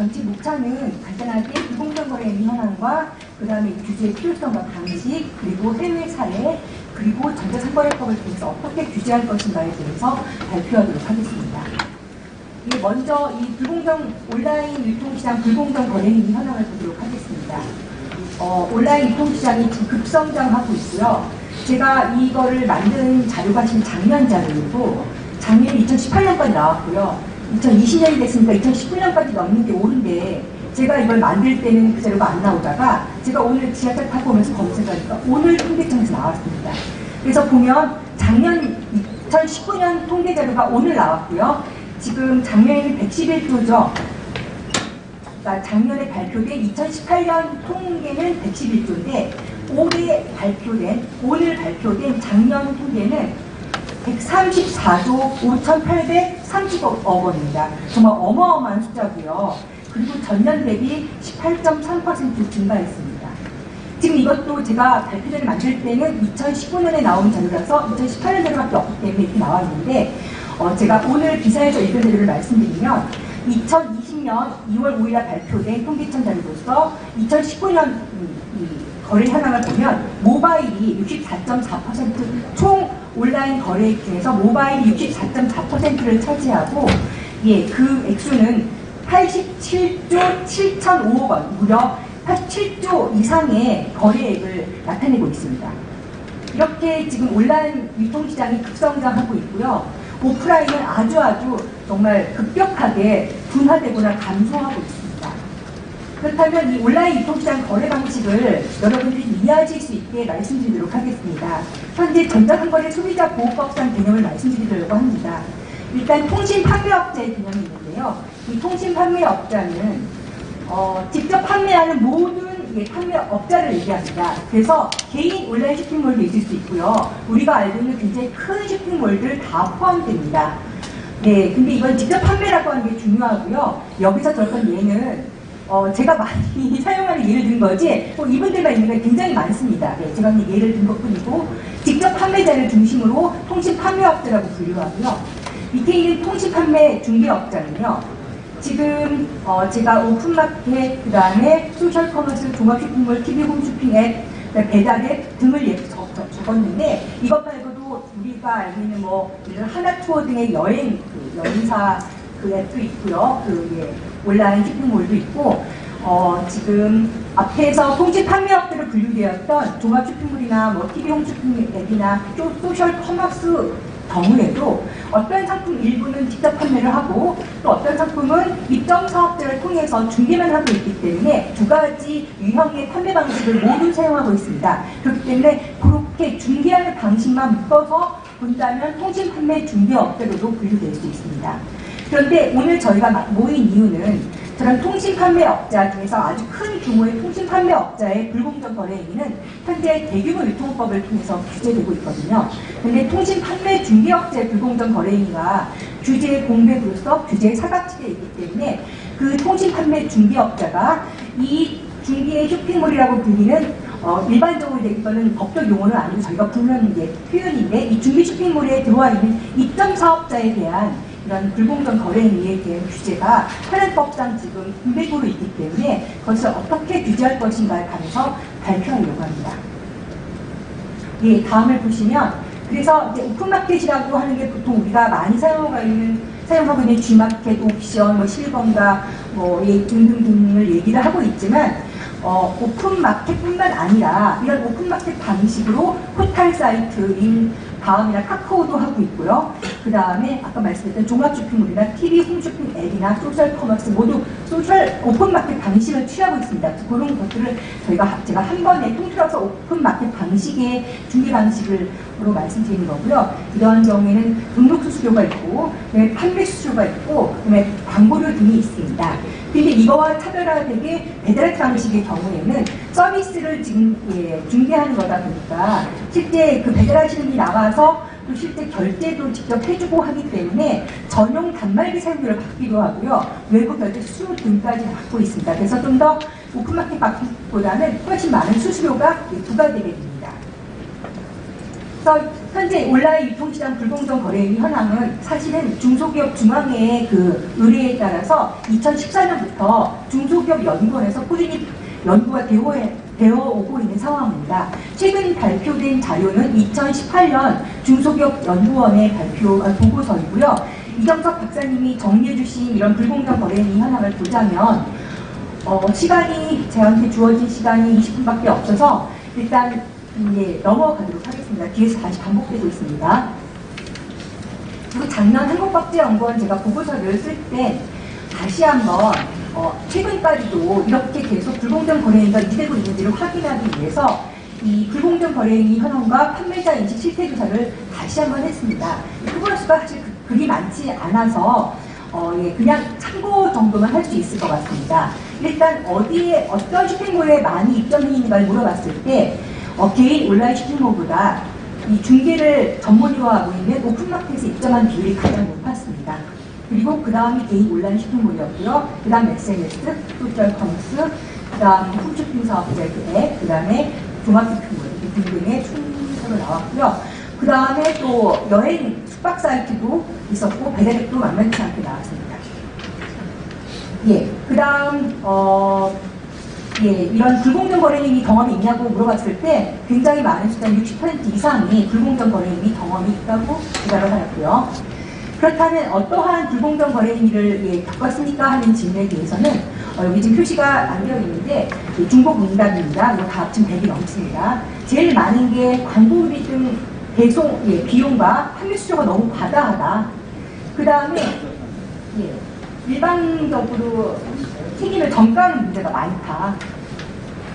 전체 목차는 간단하게 불공정 거래 행위 현황과 그 다음에 규제의 필요성과 방식, 그리고 해외 사례, 그리고 전자상거래법을 통해서 어떻게 규제할 것인가에 대해서 발표하도록 하겠습니다. 먼저 이 온라인 유통시장 불공정 거래 행위 현황을 보도록 하겠습니다. 온라인 유통시장이 지금 급성장하고 있고요. 제가 이거를 만든 자료가 지금 작년 자료이고, 작년 2018년까지 나왔고요. 2020년이 됐으니까 2019년까지 넘는 게 옳은데, 제가 이걸 만들 때는 그 자료가 안 나오다가 제가 오늘 지하철 타고 오면서 검색하니까 오늘 통계청에서 나왔습니다. 그래서 보면 작년 2019년 통계 자료가 오늘 나왔고요. 지금 작년에는 111조죠. 그러니까 작년에 발표된 2018년 통계는 111조인데 오늘 발표된 작년 통계는 134조 5,830억 원입니다. 정말 어마어마한 숫자고요. 그리고 전년 대비 18.3% 증가했습니다. 지금 이것도 제가 발표 전에 만들 때는 2019년에 나온 자료라서 2018년 자료밖에 없기 때문에 이렇게 나왔는데, 제가 오늘 기사에서 읽은 자료를 말씀드리면 2020년 2월 5일에 발표된 통계청 자료로서 2019년 거래 현황을 보면 모바일이 64.4%, 총 온라인 거래액 중에서 모바일이 64.4%를 차지하고, 그 액수는 87조 7,005억 원, 무려 87조 이상의 거래액을 나타내고 있습니다. 이렇게 지금 온라인 유통시장이 급성장하고 있고요. 오프라인은 아주 정말 급격하게 둔화되거나 감소하고 있습니다. 그렇다면 이 온라인 유통시장 거래 방식을 여러분들이 이해하실 수 있게 말씀드리도록 하겠습니다. 현재 전자상거래 소비자보호법상 개념을 말씀드리려고 합니다. 일단 통신판매업자의 개념이 있는데요. 이 통신판매업자는 직접 판매하는 모든 판매업자를 얘기합니다. 그래서 개인 온라인 쇼핑몰도 있을 수 있고요. 우리가 알고 있는 굉장히 큰 쇼핑몰들 다 포함됩니다. 근데 이건 직접 판매라고 하는 게 중요하고요. 여기서 저건 예는 제가 많이 사용하는 예를 든 거지, 이분들만 있는 게 굉장히 많습니다. 제가 그냥 예를 든 것 뿐이고, 직접 판매자를 중심으로 통신판매업자라고 분류하고요. 밑에 있는 통신판매 중개업자는요, 지금 제가 오픈마켓, 그 다음에 소셜커머스, 종합쇼핑몰, TV 홈쇼핑 앱, 배달앱 등을 적었는데, 이것 말고도 우리가 알고 있는 하나투어 등의 여행사 그 앱도 있고요. 온라인 쇼핑몰도 있고, 지금 앞에서 통신 판매업체로 분류되었던 종합 쇼핑몰이나 TV 홈쇼핑 앱이나 소셜 커머스 경우에도 어떤 상품 일부는 직접 판매를 하고 또 어떤 상품은 입점 사업자를 통해서 중개만 하고 있기 때문에 두 가지 유형의 판매 방식을 모두 사용하고 있습니다. 그렇기 때문에 그렇게 중개하는 방식만 묶어서 본다면 통신 판매 중개업체로도 분류될 수 있습니다. 그런데 오늘 저희가 모인 이유는 저런 통신판매업자 중에서 아주 큰 규모의 통신판매업자의 불공정 거래 행위는 현재 대규모 유통법을 통해서 규제되고 있거든요. 그런데 통신판매 중개업자의 불공정 거래 행위가 규제 공백으로서 규제의 사각지대에 있기 때문에 그 통신판매 중개업자가 이 중개의 쇼핑몰이라고 불리는 일반적으로 이거는 법적 용어는 아니고 저희가 부르는 표현인데, 이 중개 쇼핑몰에 들어와 있는 입점 사업자에 대한 이런 불공정 거래 행위에 대한 규제가 현행법상 지금 공백으로 있기 때문에 그것을 어떻게 규제할 것인가에 관해서 발표하려고 합니다. 다음을 보시면, 그래서 이제 오픈마켓이라고 하는 게 보통 우리가 많이 사용하고 있는 G마켓, 옥션, 실검가 등등등을 얘기를 하고 있지만, 오픈마켓뿐만 아니라 이런 오픈마켓 방식으로 포털 사이트인 다음이나 카카오도 하고 있고요. 그 다음에 아까 말씀드렸던 종합쇼핑몰이나 TV 홈쇼핑 앱이나 소셜커머스 모두 오픈마켓 방식을 취하고 있습니다. 그런 것들을 제가 한 번에 통틀어서 오픈마켓 방식의 중개 방식으로 말씀드리는 거고요. 이러한 경우에는 등록 수수료가 있고, 판매 수수료가 있고, 그다음에 광고료 등이 있습니다. 근데 이거와 차별화되게 배달앱 방식의 경우에는 서비스를 지금 중개하는 거다 보니까 실제 그 배달하시는 분이 나와서 또 실제 결제도 직접 해주고 하기 때문에 전용 단말기 사용료를 받기도 하고요. 외부 결제 수수료 등까지 받고 있습니다. 그래서 좀 더 오픈마켓 방식보다는 훨씬 많은 수수료가 부과되게 됩니다. 그래서 현재 온라인 유통시장 불공정 거래의 현황은 사실은 중소기업 중앙회의 그 의뢰에 따라서 2014년부터 중소기업 연구원에서 꾸준히 연구가 되어 오고 있는 상황입니다. 최근 발표된 자료는 2018년 중소기업 연구원의 보고서이고요. 이정석 박사님이 정리해 주신 이런 불공정 거래의 현황을 보자면 시간이 저한테 주어진 시간이 20분밖에 없어서 일단 이제 넘어가도록 하겠습니다. 뒤에서 다시 반복되고 있습니다. 그리고 작년 한국박제연구원 제가 보고서를 쓸 때 다시 한번 최근까지도 이렇게 계속 불공정 거래행위가 유지되고 있는지를 확인하기 위해서 이 불공정 거래행위 현황과 판매자 인식 실태 조사를 다시 한번 했습니다. 표본 수가 사실 그리 많지 않아서 그냥 참고 정도만 할 수 있을 것 같습니다. 일단 어디에 어떤 쇼핑몰에 많이 입점해 있는가를 물어봤을 때 개인 온라인 쇼핑몰보다 이 중개를 전문으로 하고 있는 오픈마켓에 입점한 비율이 가장 높았습니다. 그리고 그 다음이 개인 온라인 쇼핑몰이었고요. 그 다음 SNS, 소셜 커머스, 그 다음 홈쇼핑 사업자의 앱, 그 다음에 종합 쇼핑몰 등등의 순서로 나왔고요. 그 다음에 또 여행 숙박 사이트도 있었고 배달앱도 만만치 않게 나왔습니다. 그 다음 이런 불공정 거래행위 경험이 있냐고 물어봤을 때 굉장히 많은 숫자 60% 이상이 불공정 거래행위 경험이 있다고 대답을 하였고요. 그렇다면 어떠한 불공정 거래행위를 겪었습니까? 하는 질문에 대해서는 여기 지금 표시가 안 되어 있는데 중복 응답입니다. 이거 다 합치면 100이 넘습니다. 제일 많은 게 광고비 등 배송 비용과 판매 수수료가 너무 과다하다. 그 다음에 일방적으로 책임을 전가하는 문제가 많다.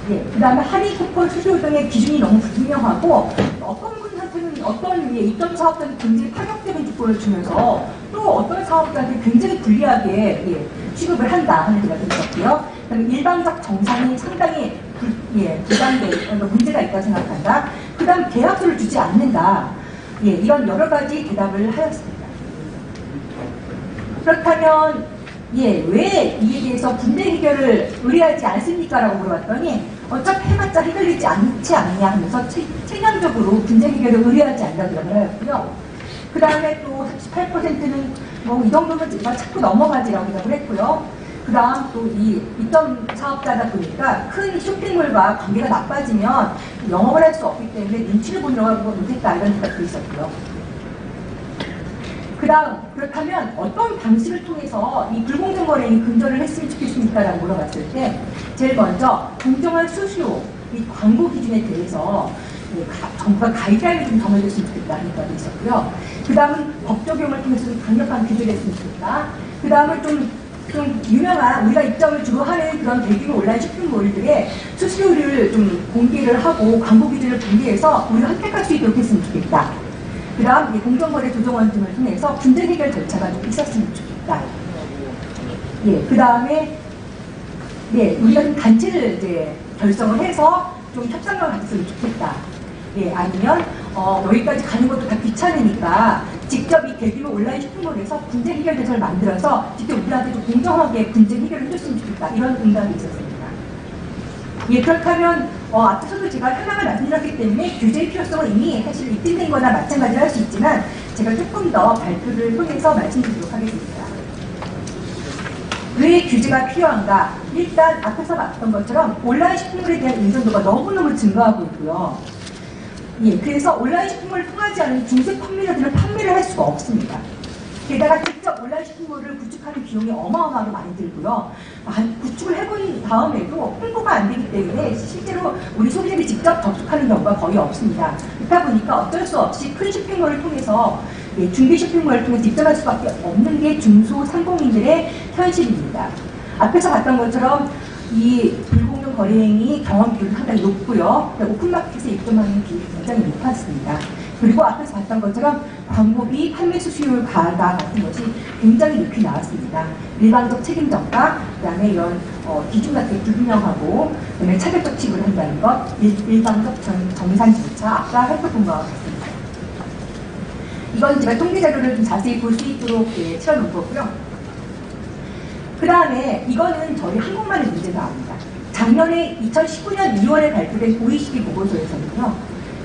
그 다음에 할인 쿠폰 수수료 등의 기준이 너무 불분명하고 어떤 분한테는 어떤 입점 사업자한테 굉장히 파격적인 조건을 주면서 또 어떤 사업자한테 굉장히 불리하게 취급을 한다 하는 대답이 있었고요. 그다음에 일방적 정산이 상당히 문제가 있다고 생각한다. 그 다음 계약서를 주지 않는다. 이런 여러 가지 대답을 하였습니다. 그렇다면 왜 이에 대해서 분쟁 해결을 의뢰하지 않습니까? 라고 물어봤더니 어차피 해봤자 해결되지 않지 않느냐 하면서 체념적으로 분쟁 해결을 의뢰하지 않는다고 대답을 하였고요. 그 다음에 또 38%는 뭐 이 정도면 제가 자꾸 넘어가지라고 대답을 했고요. 그 다음 또 이 입점 사업자다 보니까 큰 쇼핑몰과 관계가 나빠지면 영업을 할 수 없기 때문에 눈치를 보려고 못했다 이런 대답도 있었고요. 그 다음 그렇다면 어떤 방식을 통해서 이 불공정 거래행위 근절을 했으면 좋겠습니까? 라고 물어봤을 때 제일 먼저 공정한 수수료 및 광고 기준에 대해서 정부가 가이드라인을 좀 정해줬으면 좋겠다는 생각이 있었고요. 그 다음은 법 적용을 통해서 좀 강력한 규제를 했으면 좋겠다. 그 다음은 좀 유명한 우리가 입점을 주로 하는 그런 대규모 온라인 쇼핑몰들의 수수료를 좀 공개를 하고 광고 기준을 공개해서 우리가 혜택할 수 있도록 했으면 좋겠다. 그 다음 공정거래 조정원 등을 통해서 분쟁 해결 절차가 좀 있었으면 좋겠다. 그 다음에 우리가 좀 단체를 이제 결성을 해서 좀 협상력을 가졌으면 좋겠다. 아니면 여기까지 가는 것도 다 귀찮으니까 직접 이 대규모 온라인 쇼핑몰에서 분쟁 해결 대책을 만들어서 직접 우리한테 좀 공정하게 분쟁 해결을 해줬으면 좋겠다. 이런 응답이 있었습니다. 그렇다면 앞서서도 제가 현황을 말씀드렸기 때문에 규제의 필요성은 이미 사실 입증된 거나 마찬가지로 할 수 있지만 제가 조금 더 발표를 통해서 말씀드리도록 하겠습니다. 왜 규제가 필요한가? 일단 앞에서 봤던 것처럼 온라인 쇼핑몰에 대한 의존도가 너무너무 증가하고 있고요. 그래서 온라인 쇼핑몰을 통하지 않은 중소 판매자들은 판매를 할 수가 없습니다. 게다가 직접 온라인 쇼핑몰을 구축하는 비용이 어마어마하게 많이 들고요. 구축을 해본 다음에도 홍보가 안 되기 때문에 실제로 우리 소비자들이 직접 접촉하는 경우가 거의 없습니다. 그렇다 보니까 어쩔 수 없이 큰 쇼핑몰을 통해서 중개 쇼핑몰을 통해서 입점할 수밖에 없는 게 중소 상공인들의 현실입니다. 앞에서 봤던 것처럼 이 불공정 거래행위 경험 비율이 상당히 높고요. 오픈마켓에 입점하는 비율이 굉장히 높았습니다. 그리고 앞에서 봤던 것처럼 광고비, 판매 수수료 가다 같은 것이 굉장히 높이 나왔습니다. 일방적 책임 전가, 그다음에 이런 기준 같은 게 불분명하고, 그다음에 차별적 취급을 한다는 것, 일방적 정산 절차, 아까 살펴본 것과 같습니다. 이건 제가 통계 자료를 좀 자세히 볼 수 있도록 채워놓은 거고요. 그 다음에 이거는 저희 한국만의 문제가 아닙니다. 작년에 2019년 2월에 발표된 OECD 보고서에서는요.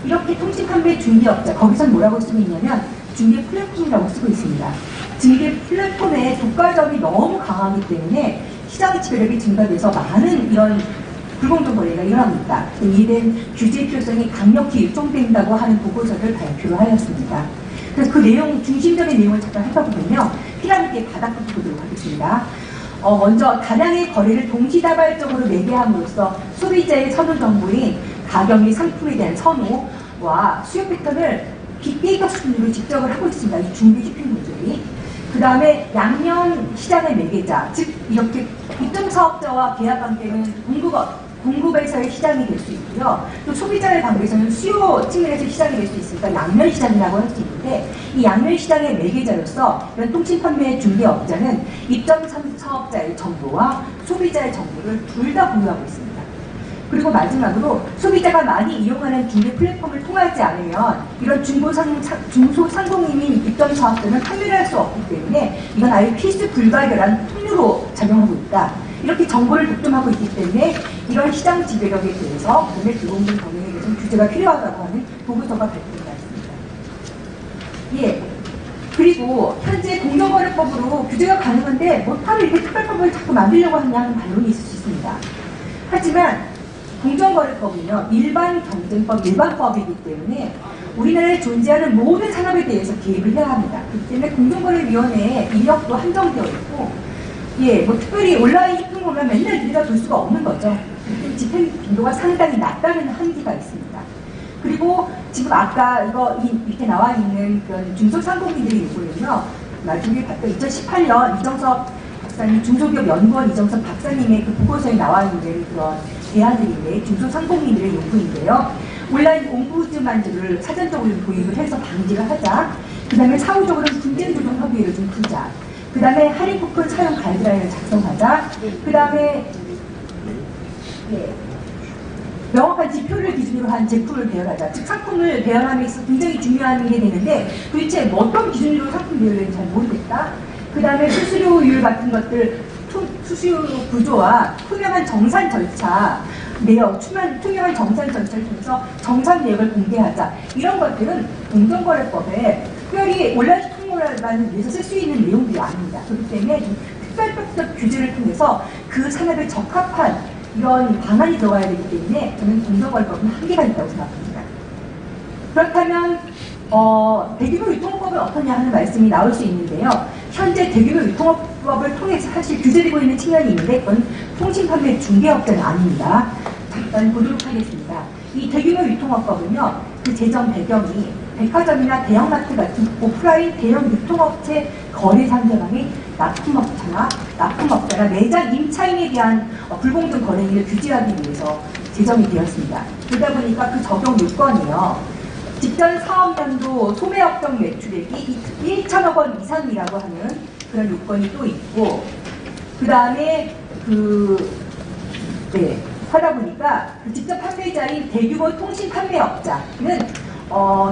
이렇게 통신 판매 중개업자, 거기선 뭐라고 쓰고 있냐면 중개 플랫폼이라고 쓰고 있습니다. 중개 플랫폼의 독과점이 너무 강하기 때문에 시장 지배력이 증가돼서 많은 이런 불공정 거래가 일어나고 있다. 이된 규제 필요성이 강력히 요청된다고 하는 보고서를 발표를 하였습니다. 그래서 그 내용, 중심적인 내용을 잠깐 살펴보면요. 피라미드의 바닥부터 보도록 하겠습니다. 먼저 다량의 거래를 동시다발적으로 매개함으로써 소비자의 선호 정보인 가격 및 상품에 대한 선호와 수요 패턴을 빅데이터 수준으로 집적을 하고 있습니다. 이 중개 쇼핑몰들이. 그 다음에 양면 시장의 매개자, 즉 이렇게 입점 사업자와 계약 관계는 공급에서의 시장이 될 수 있고요. 또 소비자의 관계에서는 수요 측면에서 시장이 될 수 있으니까 양면 시장이라고 할 수 있는데, 이 양면 시장의 매개자로서 이런 통신 판매 중개업자는 입점 사업자의 정보와 소비자의 정보를 둘 다 공유하고 있습니다. 그리고 마지막으로 소비자가 많이 이용하는 중개 플랫폼을 통하지 않으면 이런 중소상공인인 입점 사업자는 판매를 할 수 없기 때문에 이건 아예 필수 불가결한 통로로 작용하고 있다. 이렇게 정보를 독점하고 있기 때문에 이런 시장 지배력에 대해서 그다음에 불공정 경영에 대해서 규제가 필요하다고 하는 보고서가 발표가 있습니다. 예. 그리고 현재 공정거래법으로 규제가 가능한데 못하면 이렇게 특별법을 자꾸 만들려고 하냐는 반론이 있을 수 있습니다. 하지만 공정거래법은요, 일반 경쟁법, 일반법이기 때문에 우리나라에 존재하는 모든 산업에 대해서 개입을 해야 합니다. 그렇기 때문에 공정거래위원회의 인력도 한정되어 있고, 예, 뭐 특별히 온라인 쇼핑몰만 맨날 들여다볼 수가 없는 거죠. 집행 빈도가 상당히 낮다는 한계가 있습니다. 그리고 지금 아까 이렇게 나와 있는 그런 중소상공인들의 요구는요, 나중에 봤던 2018년 이정섭 박사님, 중소기업연구원 이정섭 박사님의 그 보고서에 나와 있는 그런 대안들인데, 중소상공인들의 요구인데요. 온라인 옴부즈만들을 사전적으로 도입을 해서 방지를 하자. 그 다음에 사후적으로는 분쟁조정 협의회를 좀 두자. 그 다음에 할인 쿠폰 사용 가이드라인을 작성하자. 그 다음에 명확한 지표를 기준으로 한 제품을 배열하자. 즉 상품을 배열함에 있어서 굉장히 중요한 게 되는데 도대체 어떤 기준으로 상품 배열되는지 잘 모르겠다. 그 다음에 수수료율 같은 것들, 수수료 구조와 투명한 정산 절차, 내역, 투명한 정산 절차를 통해서 정산 내역을 공개하자. 이런 것들은 공정거래법에 특별히 온라인 쇼핑몰을 위해서 쓸 수 있는 내용들이 아닙니다. 그렇기 때문에 좀 특별법적 규제를 통해서 그 산업에 적합한 이런 방안이 들어가야 되기 때문에 저는 공정거래법은 한계가 있다고 생각합니다. 그렇다면 대규모 유통업법은 어떠냐 하는 말씀이 나올 수 있는데요. 현재 대규모 유통업법을 통해서 사실 규제되고 있는 측면이 있는데 그건 통신판매 중개업자는 아닙니다. 잠깐 보도록 하겠습니다. 이 대규모 유통업법은요, 그 제정 배경이 백화점이나 대형마트 같은 오프라인 대형 유통업체 거래 상대방 및 납품업자나 매장 임차인에 대한 불공정 거래 행위를 규제하기 위해서 제정이 되었습니다. 그러다 보니까 그 적용 요건이요, 직전 사업연도 소매업종 매출액이 1천억 원 이상이라고 하는 그런 요건이 또 있고, 그 다음에 하다 보니까 그 직접 판매자인 대규모 통신 판매업자는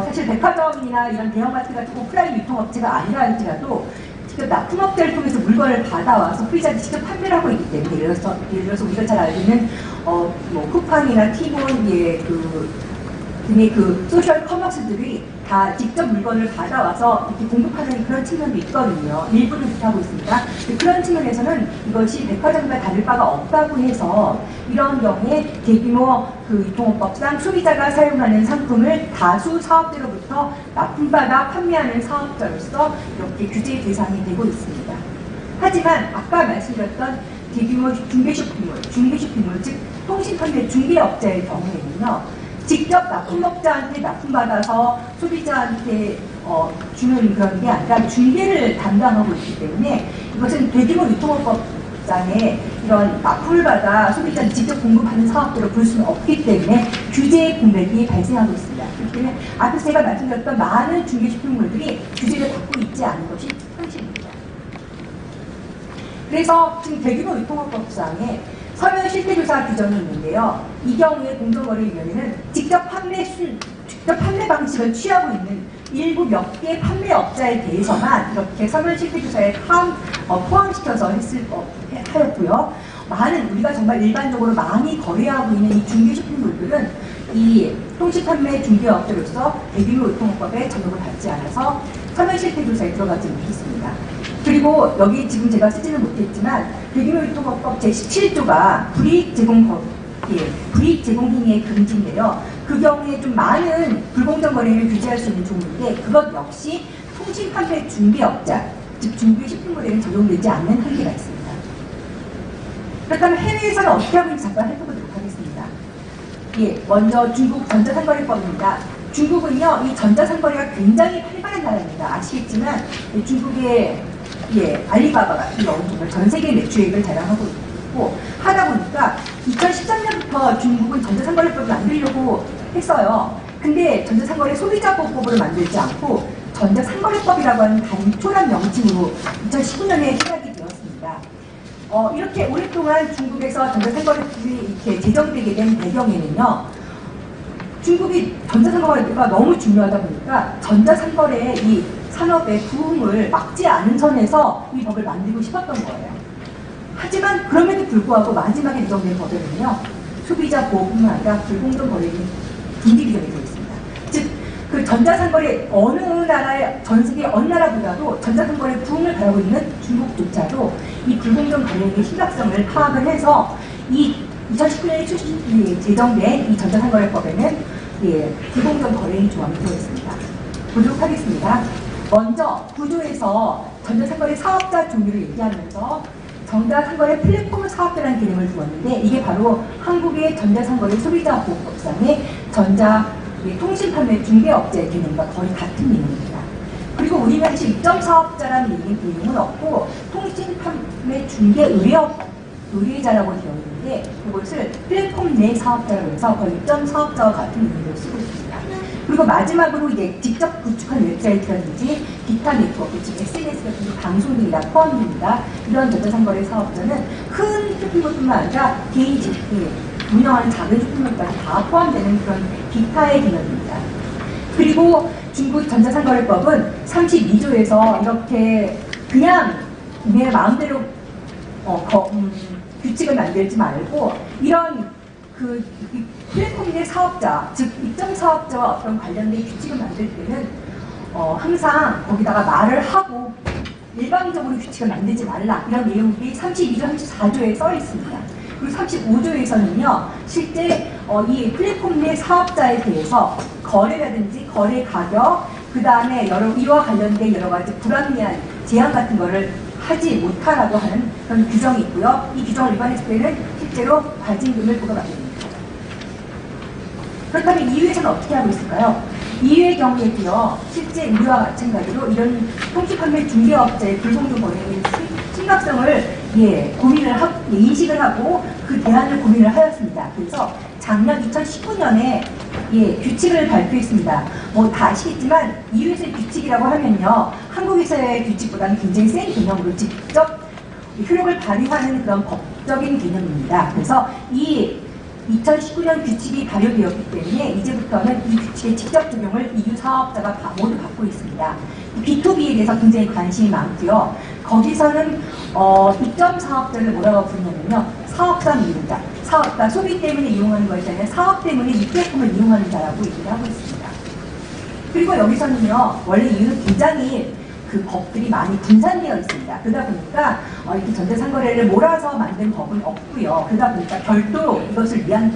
사실 백화점이나 이런 대형마트 같은 오프라인 유통업체가 아니라 할지라도 직접 납품업자를 통해서 물건을 받아와서 소비자한테 직접 판매를 하고 있기 때문에, 예를 들어서 우리가 잘 알고 있는 뭐 쿠팡이나 티몬 등의 그 소셜 커머스들이 다 직접 물건을 받아와서 이렇게 공급하는 그런 측면도 있거든요. 일부는 그렇게 하고 있습니다. 그런 측면에서는 이것이 백화점과 다를 바가 없다고 해서 이런 경우에 대규모 그 유통업법상 소비자가 사용하는 상품을 다수 사업자로부터 납품받아 판매하는 사업자로서 이렇게 규제 대상이 되고 있습니다. 하지만 아까 말씀드렸던 대규모 중개 쇼핑몰, 즉 통신판매 중개업자의 경우에는요, 직접 납품업자한테 납품받아서 소비자한테 주는 그런 게 아니라 중개를 담당하고 있기 때문에 이것은 대규모 유통업법상에 이런 납품을 받아 소비자한테 직접 공급하는 사업들을 볼 수는 없기 때문에 규제의 공백이 발생하고 있습니다. 그렇기 때문에 앞에서 제가 말씀드렸던 많은 중개 쇼핑몰들이 규제를 받고 있지 않은 것이 현실입니다. 그래서 지금 대규모 유통업법상에 서면 실태조사 규정이 있는데요. 이 경우에 공정거래위원회는 직접 판매 방식을 취하고 있는 일부 몇 개 판매업자에 대해서만 이렇게 서면 실태조사에 포함시켜서 하였고요. 많은 우리가 정말 일반적으로 많이 거래하고 있는 이 중개 쇼핑몰들은 이 통신판매 중개업자로서 대규모유통업법에 적용을 받지 않아서 서면실태조사에 들어가지 못했습니다. 그리고 여기 지금 제가 쓰지는 못했지만 대규모유통업법 제17조가 불이익 제공 행위의 금지인데요. 그 경우에 좀 많은 불공정 거래를 규제할 수 있는 조문인데 그것 역시 통신판매 중개업자, 즉 중개 쇼핑몰에는 적용되지 않는 한계가 있습니다. 그렇다면 해외에서는 어떻게 하고 있는지 잠깐 살펴보도록 하겠습니다. 먼저 중국 전자상거래법입니다. 중국은요, 이 전자상거래가 굉장히 활발한 나라입니다. 아시겠지만 중국의 알리바바가 정말 전 세계 매출액을 자랑하고 있고 하다 보니까 2013년부터 중국은 전자상거래법을 만들려고 했어요. 근데 전자상거래 소비자보호법을 만들지 않고 전자상거래법이라고 하는 단촐한 명칭으로 2019년에 시작이 되었습니다. 이렇게 오랫동안 중국에서 전자상거래법이 이렇게 제정되게 된 배경에는요, 중국이 전자상거래가 너무 중요하다 보니까 전자상거래의 이 산업의 부흥을 막지 않은 선에서 이 법을 만들고 싶었던 거예요. 하지만 그럼에도 불구하고 마지막에 제정된 법에는요, 소비자 보호뿐만 아니라 불공정 거래는 금지 규정이 되어 있습니다. 즉, 그 전자상거래 어느 나라의 전 세계 어느 나라보다도 전자상거래 부흥을 바라고 있는 중국조차도 이 불공정 거래의 심각성을 파악을 해서 이 2019년에 제정된 이 전자상거래법에는 불공정 거래인 조항이 되어 있습니다. 보도록 하겠습니다. 먼저 구조에서 전자상거래 사업자 종류를 얘기하면서 전자상거래 플랫폼 사업자라는 개념을 두었는데 이게 바로 한국의 전자상거래 소비자보호법상의 통신판매 중개업자의 개념과 거의 같은 개념입니다. 그리고 우리는 사실 입점사업자라는 개념은 없고 통신판매 중개의뢰자라고 되어 있는데 그것을 플랫폼 내 사업자라고 해서 거의 입점사업자와 같은 의미로 쓰고 있습니다. 그리고 마지막으로 이제 직접 구축한 웹사이트라든지 기타 네트워크, 즉 SNS 같은 방송 등이 다 포함됩니다. 이런 전자상거래 사업자는 큰 쇼핑몰뿐만 아니라 개인 운영하는 작은 쇼핑몰까지 다 포함되는 그런 기타의 개념입니다. 그리고 중국 전자상거래법은 32조에서 이렇게 그냥 내 마음대로 규칙을 만들지 말고 이런 플랫폼 내 사업자, 즉 입점 사업자와 어떤 관련된 규칙을 만들 때는 항상 거기다가 말을 하고 일방적으로 규칙을 만들지 말라 이런 내용들이 32조, 34조에 써 있습니다. 그리고 35조에서는요 실제 이 플랫폼 내 사업자에 대해서 거래라든지 거래 가격, 그 다음에 이와 관련된 여러 가지 불합리한 제한 같은 거를 하지 못하라고 하는 그런 규정이 있고요. 이 규정을 위반했을 때는 실제로 과징금을 부과받게 됩니다. 그렇다면 이유에서는 어떻게 하고 있을까요? 이유의 경우에도요, 실제 우리와 마찬가지로 이런 통신판매 중개업자의 불공정 거래의 심각성을 인식을 하고 그 대안을 고민을 하였습니다. 그래서 작년 2019년에 규칙을 발표했습니다. 다 아시겠지만 이유에서의 규칙이라고 하면요, 한국에서의 규칙보다는 굉장히 센 개념으로 직접 효력을 발휘하는 그런 법적인 개념입니다. 그래서 이 2019년 규칙이 발효되었기 때문에 이제부터는 이 규칙의 직접 적용을 EU 사업자가 모두 받고 있습니다. B2B에 대해서 굉장히 관심이 많고요. 거기서는 입점 사업자를 뭐라고 부르냐면요, 사업상 이용자, 그러니까 소비 때문에 이용하는 것이 아니라 사업 때문에 이 플랫폼을 이용하는 자라고 얘기를 하고 있습니다. 그리고 여기서는요, 원래 이유는 굉장히 그 법들이 많이 분산되어 있습니다. 그러다 보니까 이렇게 전자상거래를 몰아서 만든 법은 없고요. 그러다 보니까 별도로 이것을 위한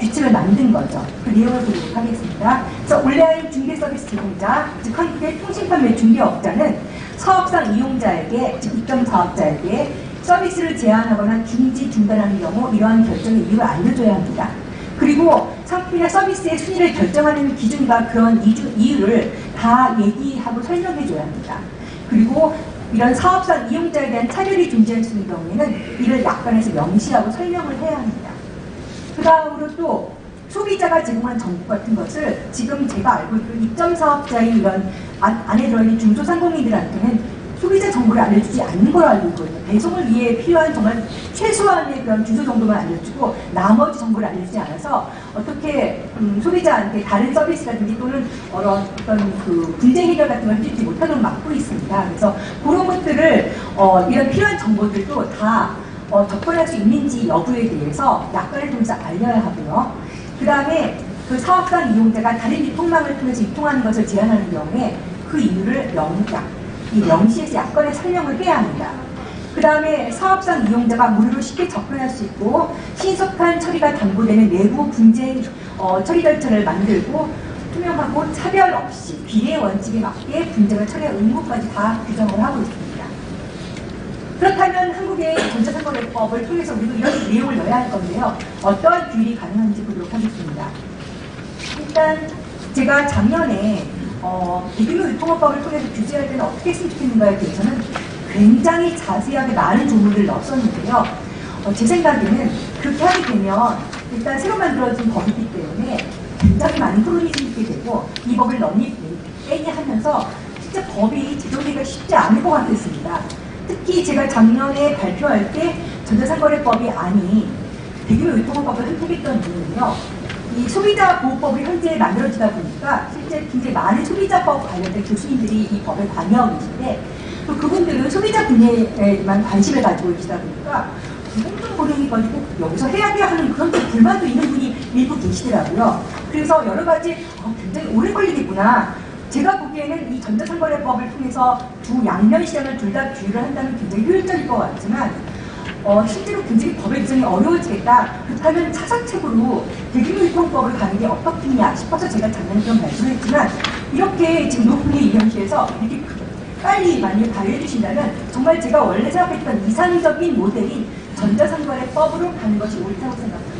규칙을 만든 거죠. 그 내용을 보도록 하겠습니다. 그래서 온라인 중개 서비스 제공자, 즉 한국의 통신판매 중개업자는 사업상 이용자에게, 즉 입점 사업자에게 서비스를 제한하거나 중지, 중단하는 경우 이러한 결정의 이유를 알려줘야 합니다. 그리고 상품이나 서비스의 순위를 결정하는 기준과 그런 이유를 다 얘기하고 설명해줘야 합니다. 그리고 이런 사업상 이용자에 대한 차별이 존재할 수 있는 경우에는 이를 약관에서 명시하고 설명을 해야 합니다. 그 다음으로 또 소비자가 제공한 정보 같은 것을 지금 제가 알고 있는 입점 사업자인 이런 안에 들어있는 중소상공인들한테는 소비자 정보를 알려주지 않는 걸로 알고 있거든요. 배송을 위해 필요한 정말 최소한의 그런 주소 정도만 알려주고 나머지 정보를 알려주지 않아서 어떻게 소비자한테 다른 서비스라든지 또는 어떤 그 분쟁 해결 같은 걸 해주지 못하도록 막고 있습니다. 그래서 그런 것들을 이런 필요한 정보들도 다 접근할 수 있는지 여부에 대해서 약관을 통해서 알려야 하고요. 그 다음에 그 사업상 이용자가 다른 유통망을 통해서 유통하는 것을 제한하는 경우에 그 이유를 이 명시에서 약관에 설명을 해야 합니다. 그 다음에 사업상 이용자가 무료로 쉽게 접근할 수 있고 신속한 처리가 담보되는 내부 분쟁 처리 절차를 만들고 투명하고 차별 없이 비례 원칙에 맞게 분쟁을 처리할 의무까지 다 규정을 하고 있습니다. 그렇다면 한국의 전자상거래법을 통해서 우리도 이런 내용을 넣어야 할 건데요. 어떠한 규율이 가능한지 보도록 하겠습니다. 일단 제가 작년에 대규모 유통업법을 통해서 규제할 때는 어떻게 했으면 좋겠는가에 대해서는 굉장히 자세하게 많은 조문을 넣었었는데요. 제 생각에는 그렇게 하게 되면 일단 새로 만들어진 법이기 때문에 굉장히 많은 토론이 생기게 되고 이 법을 넣니 빼니 하면서 진짜 법이 제정되기가 쉽지 않을 것 같았습니다. 특히 제가 작년에 발표할 때 전자상거래법이 아닌 대규모 유통업법을 선택했던 이유는요. 이 소비자보호법이 현재 만들어지다 보니까 실제 굉장히 많은 소비자법 관련된 교수님들이 이 법에 관여하고 계신데 또 그분들은 소비자 분야에만 관심을 가지고 계시다 보니까 공정 고령이 가지고 여기서 해야 돼야 하는 그런 불만도 있는 분이 일부 계시더라고요. 그래서 여러 가지 굉장히 오래 걸리겠구나. 제가 보기에는 이 전자상거래법을 통해서 두 양면 시장을 둘 다 규율을 한다면 굉장히 효율적일 것 같지만 실제로 굉장히 법의 규정이 어려워지겠다. 그렇다면 차선책으로 대규모 유통법을 가는 게 어떻겠냐 싶어서 제가 작년에 그런 발표를 했지만 이렇게 지금 높은 이현실에서 이렇게 빨리 만약 발휘해 주신다면 정말 제가 원래 생각했던 이상적인 모델인 전자상거래법으로 가는 것이 옳다고 생각합니다.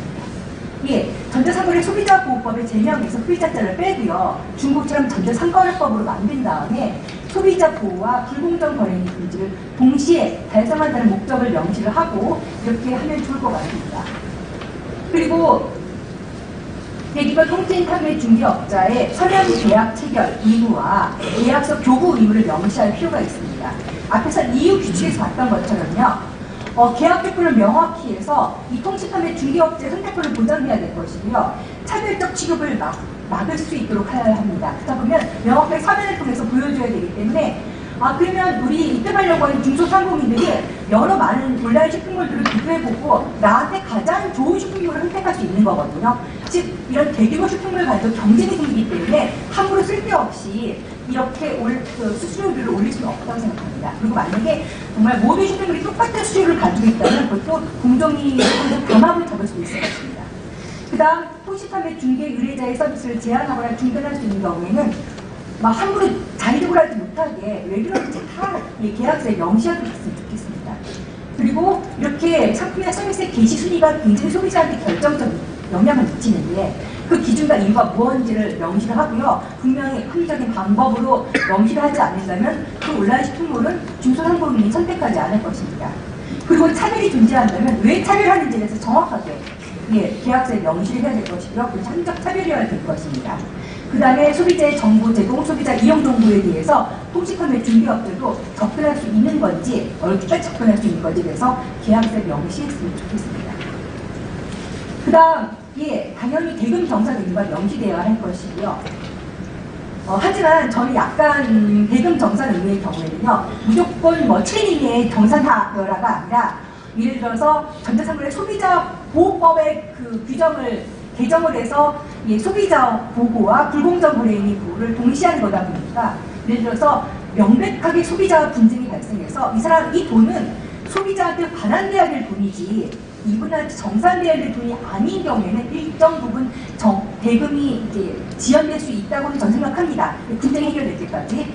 예, 전자상거래 소비자보호법의 제명에서 소비자자를 빼고요. 중국처럼 전자상거래법으로 만든 다음에 소비자 보호와 불공정 거래인 금지를 동시에 달성한다는 목적을 명시를 하고 이렇게 하면 좋을 것 같습니다. 그리고 대기업 통신 판매 중개업자의 서면 계약 체결 의무와 계약서 교부 의무를 명시할 필요가 있습니다. 앞에서 EU 규칙에서 봤던 것처럼요. 계약 조건을 명확히 해서 이 통신 판매 중개업자의 선택권을 보장해야 될 것이고요. 차별적 취급을 막을 수 있도록 해야 합니다. 그러다 보면 명확하게 서면을 통해서 보여줘야 되기 때문에 그러면 우리 입점하려고 하는 중소상공인들이 여러 많은 온라인 쇼핑몰들을 비교해보고 나한테 가장 좋은 쇼핑몰을 선택할 수 있는 거거든요. 즉 이런 대규모 쇼핑몰 가지고 경쟁이 생기기 때문에 함부로 쓸데없이 이렇게 수수료를 올릴 수는 없다고 생각합니다. 그리고 만약에 정말 모든 쇼핑몰이 똑같은 수수료를 가지고 있다면 그것도 공정이 담합을 잡을 수도 있을 것입니다. 그 다음 통신판매 중개 의뢰자의 서비스를 제한하거나 중단할 수 있는 경우에는 함부로 자의적으로 하지 못하게 왜 그런지 다 계약서에 명시하도록 했으면 좋겠습니다. 그리고 이렇게 상품이나 서비스의 게시 순위가 굉장히 소비자한테 결정적인 영향을 미치는데 그 기준과 이유가 무엇인지를 명시를 하고요. 분명히 합리적인 방법으로 명시를 하지 않는다면 그 온라인 쇼핑몰은 중소상공인이 선택하지 않을 것입니다. 그리고 차별이 존재한다면 왜 차별하는지에 대해서 정확하게 계약서에 명시를 해야 될 것이고요. 그리고 합리적 차별이어야 될 것입니다. 그 다음에 소비자의 정보 제공, 소비자 이용 정보에 대해서 통신판매 중개업체도 접근할 수 있는 건지, 어디까지 접근할 수 있는 건지에 대해서 계약서에 명시했으면 좋겠습니다. 그 다음, 당연히 대금 정산 의무가 명시되어야 할 것이고요. 하지만 저는 약간 대금 정산 의무의 경우에는요, 무조건 트레이닝의 정산하여라가 아니라, 예를 들어서 전자상거래 소비자 보호법의 그 규정을 개정을 해서 소비자 보호와 불공정 거래인의 보호를 동시하는 거다 보니까 예를 들어서 명백하게 소비자 분쟁이 발생해서 이 돈은 소비자한테 반환돼야 될 돈이지 이분한테 정산돼야 될 돈이 아닌 경우에는 일정 부분 대금이 이제 지연될 수 있다고 저는 생각합니다. 분쟁 해결될 때까지.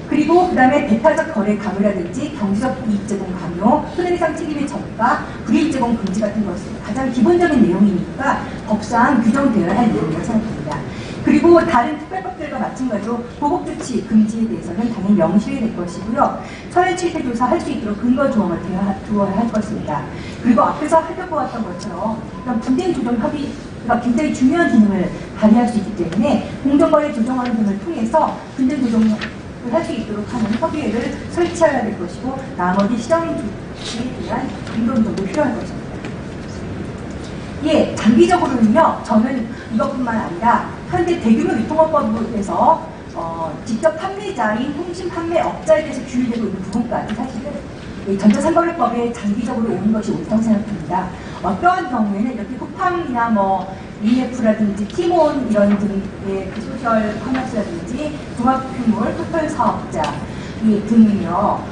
그리고 그 다음에 배타적 거래 강요라든지 경제적 이익 제공 강요, 손해배상 책임의 전가, 불이익 제공 금지 같은 것은 가장 기본적인 내용이니까 법상 규정되어야 할 내용이라고 생각합니다. 그리고 다른 특별법들과 마찬가지로 보복조치 금지에 대해서는 당연히 명시해야 될 것이고요. 서열 실태 조사할 수 있도록 근거 조항을 두어야 할 것입니다. 그리고 앞에서 살펴보았던 것처럼 이런 분쟁 조정 협의가 굉장히 중요한 기능을 발휘할 수 있기 때문에 공정거래 조정하는 등을 통해서 분쟁 조정을 할 수 있도록 하는 협의회를 설치해야 될 것이고 나머지 시장 조치에 대한 인도조정도 필요할 것입니다. 장기적으로는요, 저는 이것뿐만 아니라 현재 대규모 유통업법에서 직접 판매자인 통신 판매업자에 대해서 규율되고 있는 부분까지 사실은 전자상거래법에 장기적으로 오는 것이 옳다고 생각합니다. 어떠한 경우에는 이렇게 쿠팡이나 EF라든지 티몬 이런 등의 그 소셜 커머스라든지 종합규물 토탈 사업자 등은요,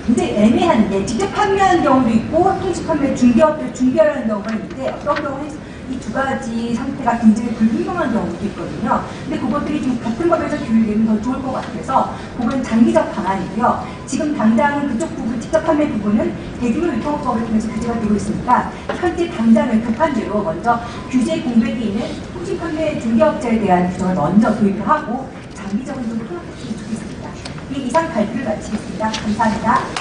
굉장히 애매한 게 직접 판매하는 경우도 있고 통식 판매 중개업들 중개하는 경우가 있는데 어떤 경우는 이 두 가지 상태가 굉장히 불분명한 경우도 있거든요. 근데 그것들이 좀 같은 법에서 규율되면 더 좋을 것 같아서 그건 장기적 방안이고요. 지금 당장은 그쪽 부분, 직접 판매 부분은 대규모 유통법을 통해서 규제가 되고 있으니까 현재 당장은 급한 대로 먼저 규제 공백이 있는 통식 판매 중개업자에 대한 규정을 먼저 도입을 하고 장기적으로 좀 풀어갔으면 좋겠습니다. 이상 발표를 마치겠습니다. 감사합니다.